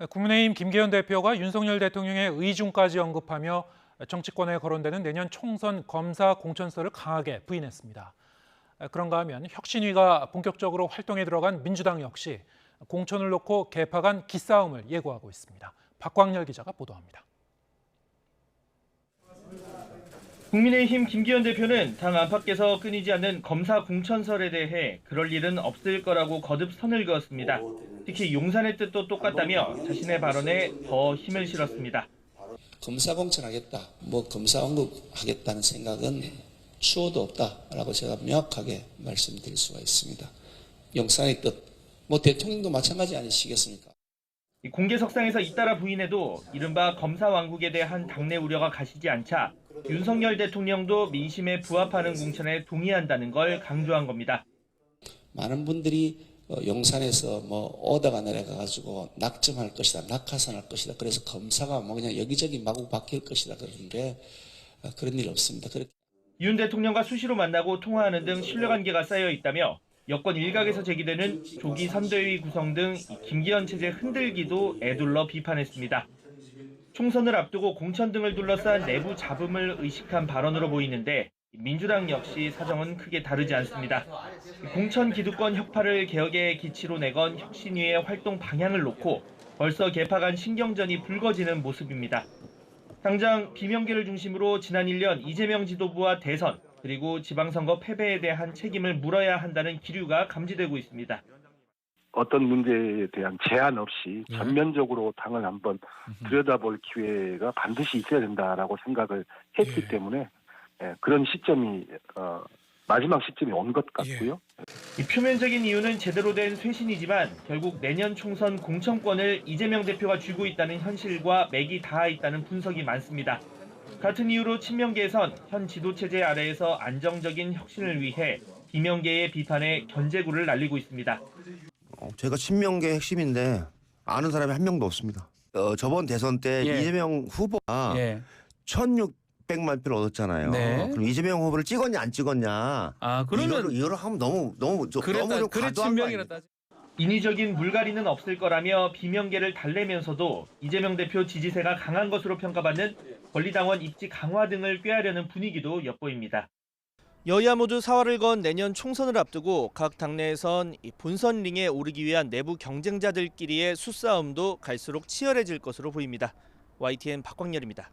국민의힘 김기현 대표가 윤석열 대통령의 의중까지 언급하며 정치권에 거론되는 내년 총선 검사 공천서를 강하게 부인했습니다. 그런가 하면 혁신위가 본격적으로 활동에 들어간 민주당 역시 공천을 놓고 개파 간 기싸움을 예고하고 있습니다. 박광열 기자가 보도합니다. 국민의힘 김기현 대표는 당 안팎에서 끊이지 않는 검사 공천설에 대해 그럴 일은 없을 거라고 거듭 선을 그었습니다. 특히 용산의 뜻도 똑같다며 자신의 발언에 더 힘을 실었습니다. 검사 공천하겠다, 검사 언급하겠다는 생각은 추호도 없다라고 제가 명확하게 말씀드릴 수가 있습니다. 용산의 뜻, 대통령도 마찬가지 아니시겠습니까? 공개석상에서 잇따라 부인해도 이른바 검사 왕국에 대한 당내 우려가 가시지 않자 윤석열 대통령도 민심에 부합하는 공천에 동의한다는 걸 강조한 겁니다. 많은 분들이 용산에서 오다가 내려가가지고 낙점할 것이다, 낙하산할 것이다. 그래서 검사가 그냥 여기저기 마구 바뀔 것이다 그러는데 그런 일 없습니다. 윤 대통령과 수시로 만나고 통화하는 등 신뢰관계가 쌓여 있다며 여권 일각에서 제기되는 조기 선대위 구성 등 김기현 체제 흔들기도 애둘러 비판했습니다. 총선을 앞두고 공천 등을 둘러싼 내부 잡음을 의식한 발언으로 보이는데 민주당 역시 사정은 크게 다르지 않습니다. 공천 기득권 혁파를 개혁의 기치로 내건 혁신위의 활동 방향을 놓고 벌써 개파 간 신경전이 불거지는 모습입니다. 당장 비명계를 중심으로 지난 1년 이재명 지도부와 대선 그리고 지방선거 패배에 대한 책임을 물어야 한다는 기류가 감지되고 있습니다. 어떤 문제에 대한 제한 없이 전면적으로 당을 한번 들여다볼 기회가 반드시 있어야 된다라고 생각을 했기 때문에 그런 시점이 마지막 시점이 온 것 같고요. 이 표면적인 이유는 제대로 된 쇄신이지만 결국 내년 총선 공천권을 이재명 대표가 쥐고 있다는 현실과 맥이 닿아 있다는 분석이 많습니다. 같은 이유로 친명계에선 현 지도체제 아래에서 안정적인 혁신을 위해 비명계의 비판에 견제구를 날리고 있습니다. 제가 친명계 핵심인데 아는 사람이 한 명도 없습니다. 저번 대선 때 이재명 후보가 1,600만 표를 얻었잖아요. 네. 그럼 이재명 후보를 찍었냐 안 찍었냐? 그러면 이거를 하면 너무 좀 과도한 거 아니에요? 인위적인 물갈이는 없을 거라며 비명계를 달래면서도 이재명 대표 지지세가 강한 것으로 평가받는 권리당원 입지 강화 등을 꾀하려는 분위기도 엿보입니다. 여야 모두 사활을 건 내년 총선을 앞두고 각 당내에선 본선 링에 오르기 위한 내부 경쟁자들끼리의 수싸움도 갈수록 치열해질 것으로 보입니다. YTN 박광열입니다.